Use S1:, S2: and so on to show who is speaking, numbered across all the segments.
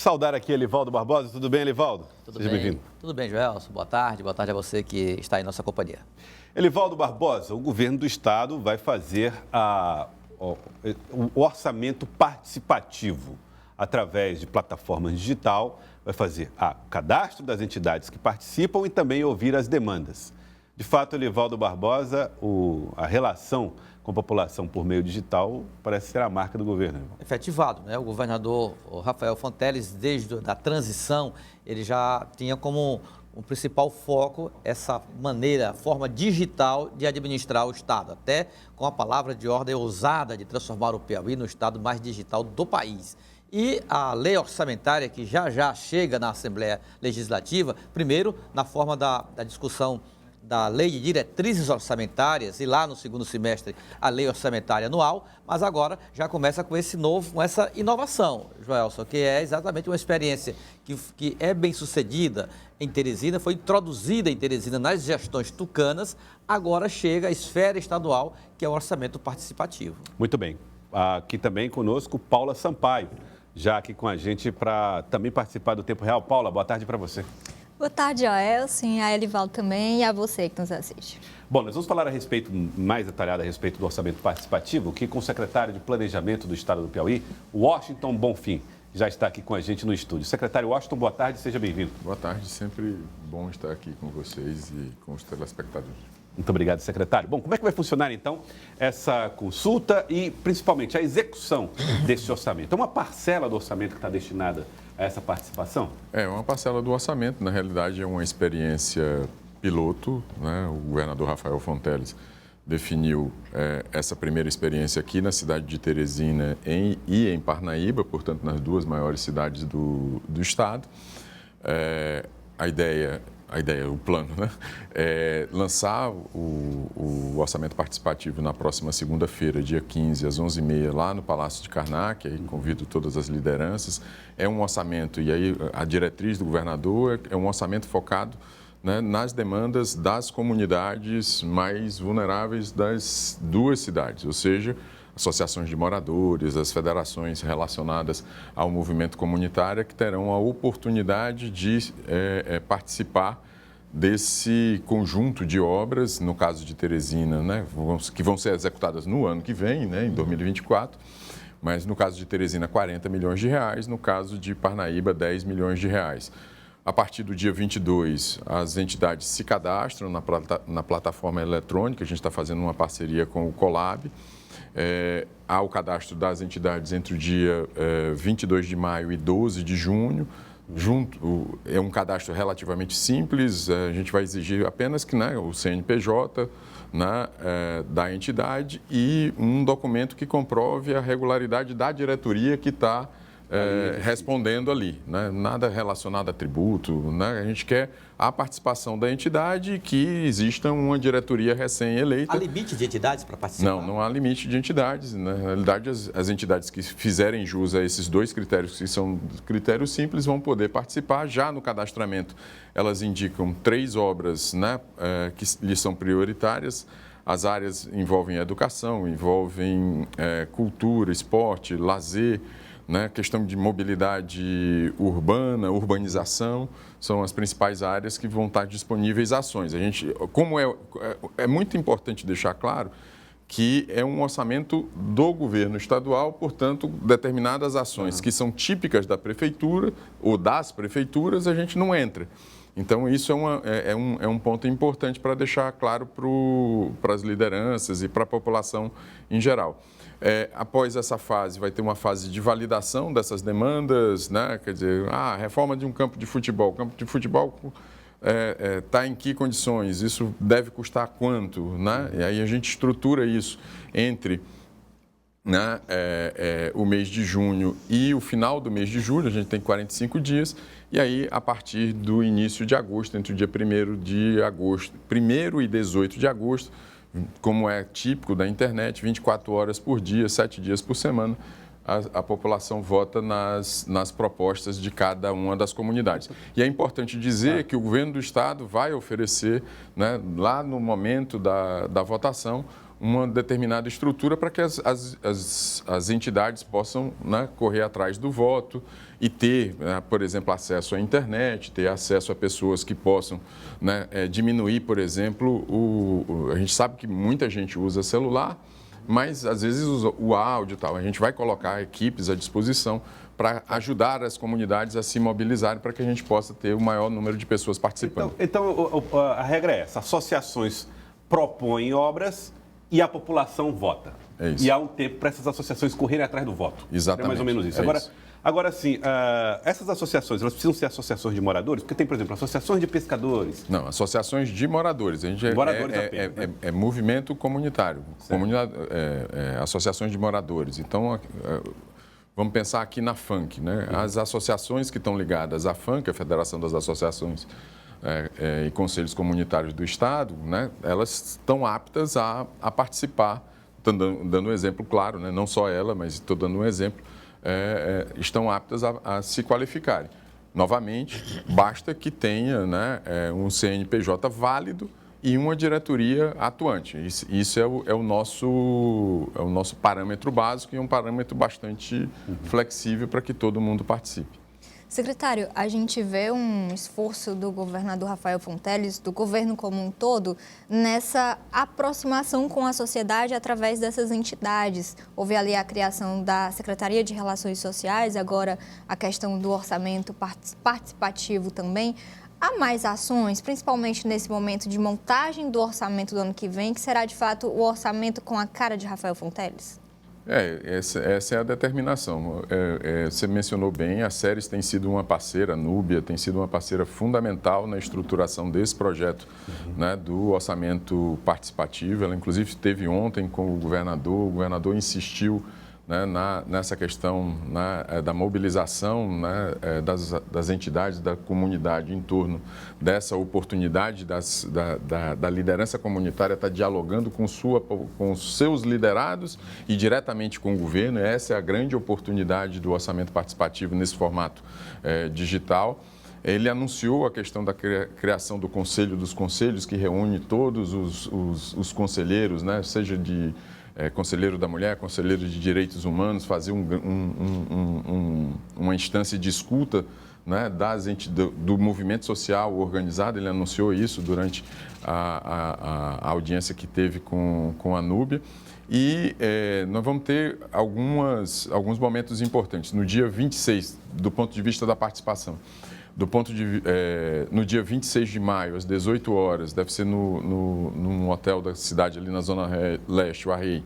S1: Saudar aqui Elivaldo Barbosa. Tudo bem, Elivaldo?
S2: Seja bem-vindo. Tudo bem, Joelson. Boa tarde a você que está em nossa companhia.
S1: Elivaldo Barbosa, o governo do estado vai fazer o orçamento participativo através de plataforma digital, vai fazer o cadastro das entidades que participam e também ouvir as demandas. De fato, Elivaldo Barbosa, a relação com a população por meio digital parece ser a marca do governo.
S2: Efetivado, né? O governador Rafael Fonteles, desde a transição, ele já tinha como o principal foco essa forma digital de administrar o Estado, até com a palavra de ordem ousada de transformar o Piauí no Estado mais digital do país. E a lei orçamentária, que já chega na Assembleia Legislativa, primeiro na forma da discussão da Lei de Diretrizes Orçamentárias e lá no segundo semestre a Lei Orçamentária Anual, mas agora já começa com essa inovação, Joelson, que é exatamente uma experiência que é bem sucedida em Teresina, foi introduzida em Teresina nas gestões tucanas, agora chega à esfera estadual, que é o orçamento participativo.
S1: Muito bem. Aqui também conosco Paula Sampaio, já aqui com a gente para também participar do Tempo Real. Paula, boa tarde para você.
S3: Boa tarde, Joelson, a Elivaldo também e a você que nos assiste.
S1: Bom, nós vamos falar mais detalhado a respeito do orçamento participativo, que com o secretário de Planejamento do Estado do Piauí, Washington Bonfim, já está aqui com a gente no estúdio. Secretário Washington, boa tarde, seja bem-vindo.
S4: Boa tarde, sempre bom estar aqui com vocês e com os telespectadores.
S1: Muito obrigado, secretário. Bom, como é que vai funcionar, então, essa consulta e, principalmente, a execução desse orçamento? É uma parcela do orçamento que está destinada a essa participação?
S4: É uma parcela do orçamento. Na realidade, é uma experiência piloto, né? O governador Rafael Fonteles definiu essa primeira experiência aqui na cidade de Teresina e em Parnaíba, portanto, nas duas maiores cidades do estado. O plano, né? É lançar o orçamento participativo na próxima segunda-feira, dia 15, às 11h30, lá no Palácio de Karnak. Aí convido todas as lideranças. É um orçamento, e aí a diretriz do governador é um orçamento focado, né, nas demandas das comunidades mais vulneráveis das duas cidades, ou seja, associações de moradores, as federações relacionadas ao movimento comunitário que terão a oportunidade de participar desse conjunto de obras, no caso de Teresina, né, que vão ser executadas no ano que vem, né, em 2024, mas no caso de Teresina, 40 milhões de reais, no caso de Parnaíba, 10 milhões de reais. A partir do dia 22, as entidades se cadastram na plataforma eletrônica, a gente está fazendo uma parceria com o Colab. Há o cadastro das entidades entre o dia 22 de maio e 12 de junho. É um cadastro relativamente simples, a gente vai exigir apenas que, né, o CNPJ, né, da entidade e um documento que comprove a regularidade da diretoria que está respondendo ali, né? Nada relacionado a tributo, né? A gente quer a participação da entidade e que exista uma diretoria recém-eleita.
S2: Há limite de entidades para participar?
S4: Não há limite de entidades. Na realidade, as entidades que fizerem jus a esses dois critérios, que são critérios simples, vão poder participar. Já no cadastramento, elas indicam 3 obras, né, que lhes são prioritárias. As áreas envolvem educação, envolvem cultura, esporte, lazer, né, questão de mobilidade urbana, urbanização, são as principais áreas que vão estar disponíveis ações. É muito importante deixar claro que é um orçamento do governo estadual, portanto, determinadas ações que são típicas da prefeitura ou das prefeituras, a gente não entra. Então, isso é um ponto importante para deixar claro para as lideranças e para a população em geral. Após essa fase, vai ter uma fase de validação dessas demandas, né? Quer dizer, reforma de um campo de futebol. O campo de futebol está em que condições? Isso deve custar quanto? Né? E aí a gente estrutura isso entre, né, o mês de junho e o final do mês de julho, a gente tem 45 dias, e aí a partir do início de agosto, entre o dia 1º e 18 de agosto, como é típico da internet, 24 horas por dia, 7 dias por semana, a população vota nas propostas de cada uma das comunidades. E é importante dizer que o governo do estado vai oferecer, né, lá no momento da votação, uma determinada estrutura para que as entidades possam, né, correr atrás do voto e ter, né, por exemplo, acesso à internet, ter acesso a pessoas que possam, né, diminuir, por exemplo, a gente sabe que muita gente usa celular, mas às vezes usa o áudio e tal. A gente vai colocar equipes à disposição para ajudar as comunidades a se mobilizarem para que a gente possa ter o maior número de pessoas participando.
S1: Então a regra é essa: associações propõem obras e a população vota.
S4: É isso.
S1: E há um tempo para essas associações correrem atrás do voto.
S4: Exatamente.
S1: É mais ou menos isso. Agora sim, essas associações, elas precisam ser associações de moradores? Porque tem, por exemplo, associações de pescadores.
S4: Não, associações de moradores. A gente
S1: Moradores apenas, né?
S4: é movimento comunitário, associações de moradores. Então, vamos pensar aqui na FANC, né? As associações que estão ligadas à FANC, a Federação das Associações e Conselhos Comunitários do Estado, né? Elas estão aptas a participar. Estou dando um exemplo claro, né? Não só ela, mas estou dando um exemplo. Estão aptas a se qualificarem. Novamente, basta que tenha, né, um CNPJ válido e uma diretoria atuante. Isso é o nosso parâmetro básico e é um parâmetro bastante flexível para que todo mundo participe.
S3: Secretário, a gente vê um esforço do governador Rafael Fonteles, do governo como um todo, nessa aproximação com a sociedade através dessas entidades. Houve ali a criação da Secretaria de Relações Sociais, agora a questão do orçamento participativo também. Há mais ações, principalmente nesse momento de montagem do orçamento do ano que vem, que será de fato o orçamento com a cara de Rafael Fonteles?
S4: Essa é a determinação. Você mencionou bem, a Ceres tem sido uma parceira, a Núbia tem sido uma parceira fundamental na estruturação desse projeto, né, do orçamento participativo. Ela, inclusive, esteve ontem com o governador insistiu, né, nessa questão, né, da mobilização, né, das entidades da comunidade em torno dessa oportunidade da liderança comunitária estar dialogando com os seus liderados e diretamente com o governo. Essa é a grande oportunidade do orçamento participativo nesse formato digital. Ele anunciou a questão da criação do Conselho dos Conselhos, que reúne todos os conselheiros, né, seja de conselheiro da mulher, conselheiro de direitos humanos, fazer uma instância de escuta, né, do movimento social organizado. Ele anunciou isso durante a audiência que teve com a Núbia. E nós vamos ter alguns momentos importantes. No dia 26, do ponto de vista da participação, no dia 26 de maio, às 18 horas, deve ser num hotel da cidade, ali na Zona Leste, o Arrei.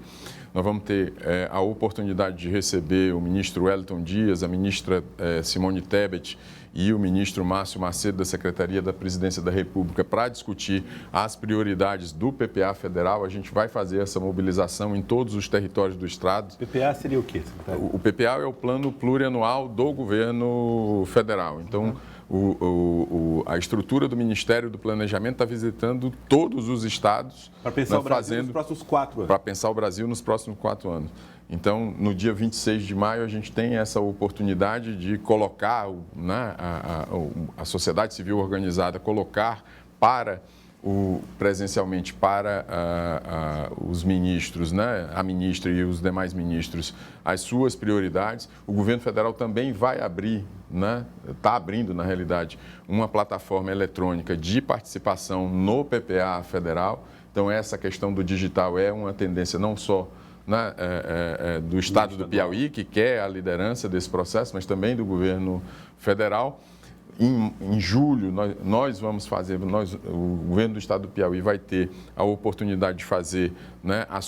S4: Nós vamos ter a oportunidade de receber o ministro Wellington Dias, a ministra Simone Tebet e o ministro Márcio Macedo, da Secretaria da Presidência da República, para discutir as prioridades do PPA federal. A gente vai fazer essa mobilização em todos os territórios do Estado.
S1: PPA seria o quê, secretário?
S4: O PPA é o Plano Plurianual do Governo Federal. Então, a estrutura do Ministério do Planejamento está visitando todos os estados.
S1: Para pensar o Brasil nos próximos 4 anos.
S4: Para pensar o Brasil nos próximos 4 anos. Então, no dia 26 de maio, a gente tem essa oportunidade de colocar, né, a sociedade civil organizada, colocar presencialmente para os ministros, né, a ministra e os demais ministros, as suas prioridades. O governo federal também vai abrir, né, está abrindo, na realidade, uma plataforma eletrônica de participação no PPA federal. Então, essa questão do digital é uma tendência não só, né, do Estado do Piauí, que quer a liderança desse processo, mas também do governo federal. Em julho, nós vamos fazer, o governo do Estado do Piauí vai ter a oportunidade de fazer, né, as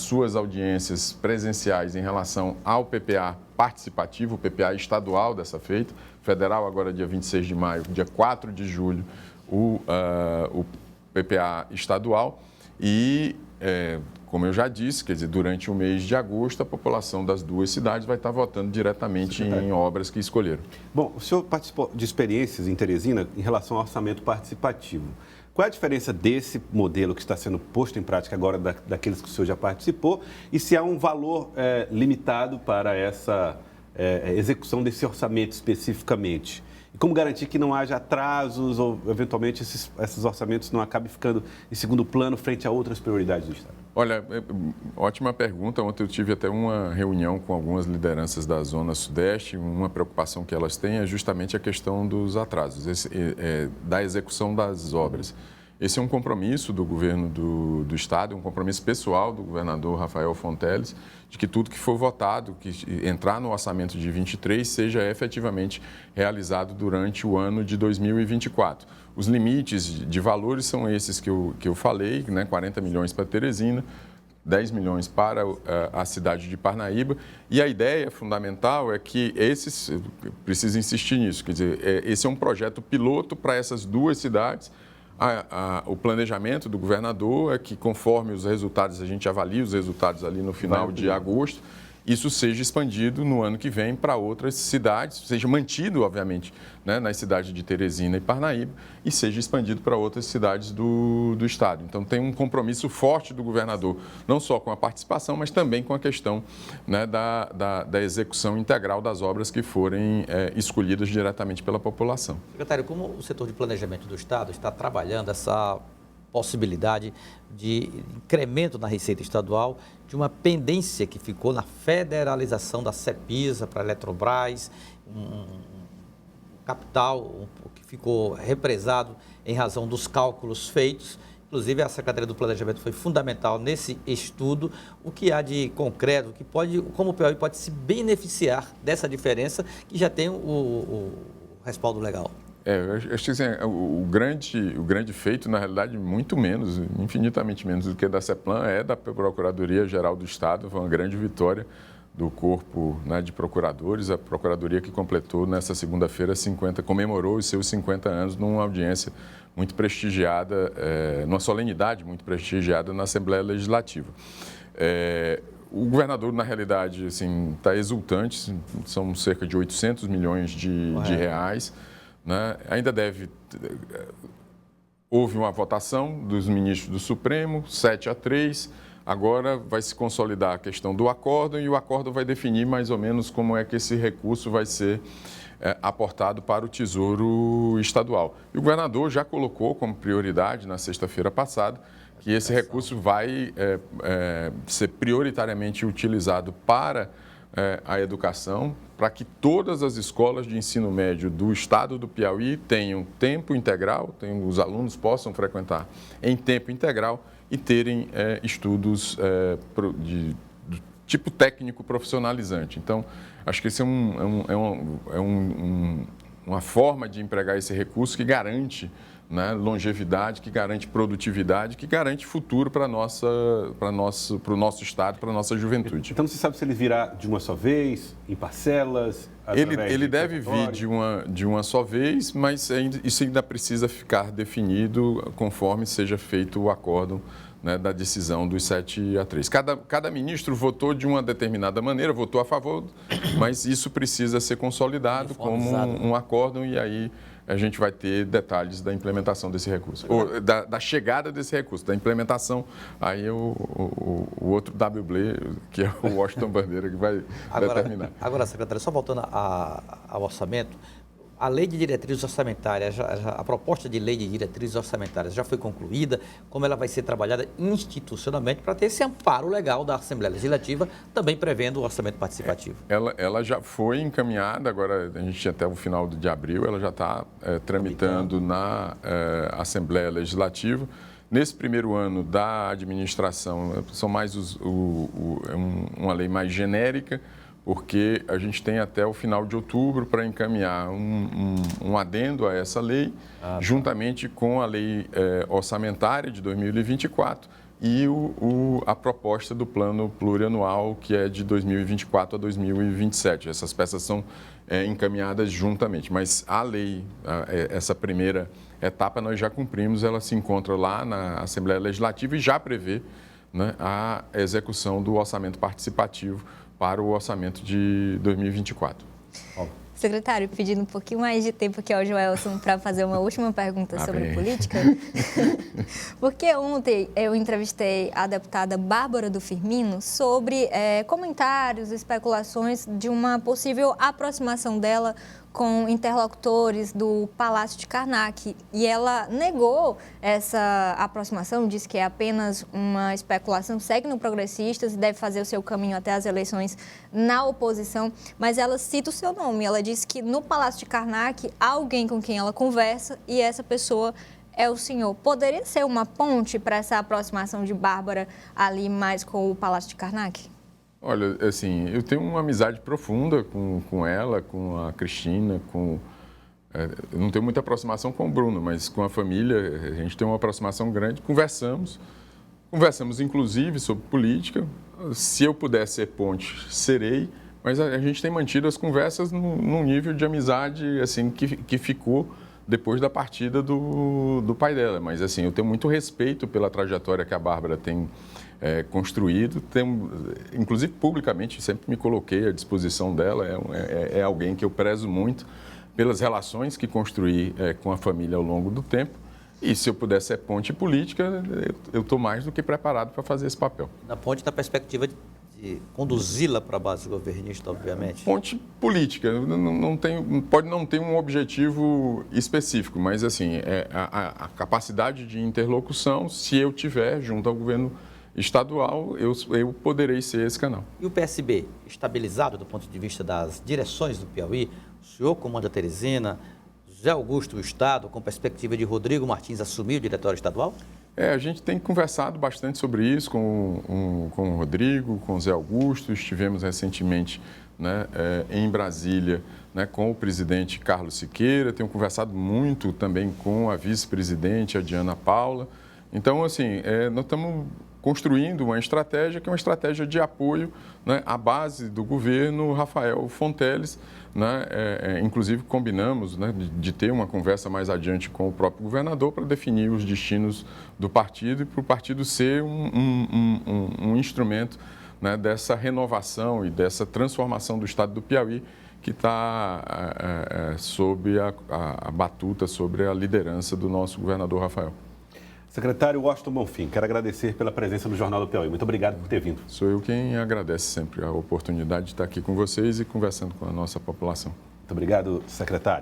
S4: suas audiências presenciais em relação ao PPA participativo, o PPA estadual dessa feita, federal agora dia 26 de maio, dia 4 de julho, o PPA estadual e, como eu já disse, quer dizer, durante o mês de agosto, a população das duas cidades vai estar votando diretamente em obras que escolheram.
S1: Bom, o senhor participou de experiências em Teresina em relação ao orçamento participativo. Qual é a diferença desse modelo que está sendo posto em prática agora daqueles que o senhor já participou e se há um valor limitado para essa execução desse orçamento especificamente? E como garantir que não haja atrasos ou, eventualmente, esses orçamentos não acabem ficando em segundo plano frente a outras prioridades do Estado?
S4: Olha, ótima pergunta. Ontem eu tive até uma reunião com algumas lideranças da Zona Sudeste. Uma preocupação que elas têm é justamente a questão dos atrasos, da execução das obras. Esse é um compromisso do governo do Estado, um compromisso pessoal do governador Rafael Fonteles, de que tudo que for votado, que entrar no orçamento de 23, seja efetivamente realizado durante o ano de 2024. Os limites de valores são esses que eu falei, né? 40 milhões para Teresina, 10 milhões para a cidade de Parnaíba. E a ideia fundamental é que preciso insistir nisso, quer dizer, esse é um projeto piloto para essas duas cidades. O planejamento do governador é que, conforme os resultados, a gente avalia os resultados ali no final de agosto, isso seja expandido no ano que vem para outras cidades, seja mantido, obviamente, né, nas cidades de Teresina e Parnaíba, e seja expandido para outras cidades do Estado. Então, tem um compromisso forte do governador, não só com a participação, mas também com a questão, né, da execução integral das obras que forem escolhidas diretamente pela população.
S2: Secretário, como o setor de planejamento do Estado está trabalhando essa possibilidade de incremento na receita estadual, de uma pendência que ficou na federalização da CEPISA para a Eletrobras, um capital que ficou represado em razão dos cálculos feitos. Inclusive, a Secretaria do Planejamento foi fundamental nesse estudo. O que há de concreto, como o Piauí pode se beneficiar dessa diferença que já tem o respaldo legal?
S4: Eu acho que assim, o grande feito, na realidade, muito menos, infinitamente menos do que da CEPLAN, é da Procuradoria-Geral do Estado. Foi uma grande vitória do corpo, né, de procuradores, a Procuradoria que completou nessa segunda-feira comemorou os seus 50 anos numa audiência muito prestigiada, numa solenidade muito prestigiada na Assembleia Legislativa. O governador, na realidade, assim, está exultante, são cerca de 800 milhões de reais. Né? Houve uma votação dos ministros do Supremo, 7-3, agora vai se consolidar a questão do acórdão e o acórdão vai definir mais ou menos como é que esse recurso vai ser aportado para o Tesouro Estadual. E o governador já colocou como prioridade, na sexta-feira passada, que esse recurso vai ser prioritariamente utilizado para a educação, para que todas as escolas de ensino médio do estado do Piauí tenham tempo integral, os alunos possam frequentar em tempo integral e terem estudos de tipo técnico profissionalizante. Então, acho que esse é uma forma de empregar esse recurso que garante, né, longevidade, que garante produtividade, que garante futuro para o nosso estado, para a nossa juventude.
S1: Então, você sabe se ele virá de uma só vez, em parcelas?
S4: Ele deve vir de uma só vez, mas isso ainda precisa ficar definido conforme seja feito o acórdão, né, da decisão dos 7-3. Cada ministro votou de uma determinada maneira, votou a favor, mas isso precisa ser consolidado como um acórdão e aí a gente vai ter detalhes da implementação desse recurso, ou da chegada desse recurso, da implementação, aí o outro WB, que é o Washington Bandeira, que vai determinar.
S2: Agora, secretário, só voltando ao orçamento, a lei de diretrizes orçamentárias, a proposta de lei de diretrizes orçamentárias já foi concluída, como ela vai ser trabalhada institucionalmente para ter esse amparo legal da Assembleia Legislativa, também prevendo o orçamento participativo.
S4: Ela já foi encaminhada, agora a gente tinha até o final de abril, ela já está tramitando na Assembleia Legislativa. Nesse primeiro ano da administração, são mais uma lei mais genérica, porque a gente tem até o final de outubro para encaminhar um adendo a essa lei, juntamente com a lei orçamentária de 2024 e a proposta do plano plurianual, que é de 2024 a 2027. Essas peças são encaminhadas juntamente, mas a lei, essa primeira etapa, nós já cumprimos, ela se encontra lá na Assembleia Legislativa e já prevê, né, a execução do orçamento participativo para o orçamento de 2024.
S3: Secretário, pedindo um pouquinho mais de tempo aqui ao Joelson para fazer uma última pergunta sobre política. Porque ontem eu entrevistei a deputada Bárbara do Firmino sobre comentários, especulações de uma possível aproximação dela com interlocutores do Palácio de Karnak e ela negou essa aproximação, disse que é apenas uma especulação, segue no Progressistas e deve fazer o seu caminho até as eleições na oposição, mas ela cita o seu nome, ela disse que no Palácio de Karnak há alguém com quem ela conversa e essa pessoa é o senhor. Poderia ser uma ponte para essa aproximação de Bárbara ali mais com o Palácio de Karnak?
S4: Olha, assim, eu tenho uma amizade profunda com ela, com a Cristina, eu não tenho muita aproximação com o Bruno, mas com a família a gente tem uma aproximação grande, conversamos inclusive sobre política. Se eu puder ser ponte, serei, mas a gente tem mantido as conversas num nível de amizade assim que ficou depois da partida do pai dela. Mas assim, eu tenho muito respeito pela trajetória que a Bárbara tem construído, inclusive publicamente sempre me coloquei à disposição dela, é alguém que eu prezo muito pelas relações que construí com a família ao longo do tempo, e se eu puder ser ponte política, eu estou mais do que preparado para fazer esse papel.
S2: Na ponte, na perspectiva de conduzi-la para a base governista, obviamente?
S4: Ponte política, pode não ter um objetivo específico, mas assim, a capacidade de interlocução, se eu tiver junto ao governo estadual, eu poderei ser esse canal.
S2: E o PSB, estabilizado do ponto de vista das direções do Piauí? O senhor comanda Teresina, José Augusto o Estado, com perspectiva de Rodrigo Martins assumir o diretório estadual?
S4: A gente tem conversado bastante sobre isso com o Rodrigo, com o Zé Augusto. Estivemos recentemente, né, em Brasília, né, com o presidente Carlos Siqueira. Tenho conversado muito também com a vice-presidente, a Diana Paula. Então, assim, nós estamos construindo uma estratégia que é uma estratégia de apoio, né, à base do governo Rafael Fonteles, né, inclusive combinamos, né, de ter uma conversa mais adiante com o próprio governador para definir os destinos do partido e para o partido ser um instrumento, né, dessa renovação e dessa transformação do estado do Piauí que está sob a batuta, sobre a liderança do nosso governador Rafael.
S1: Secretário Washington Bonfim, quero agradecer pela presença no Jornal do Piauí. Muito obrigado por ter vindo.
S4: Sou eu quem agradece sempre a oportunidade de estar aqui com vocês e conversando com a nossa população.
S1: Muito obrigado, secretário.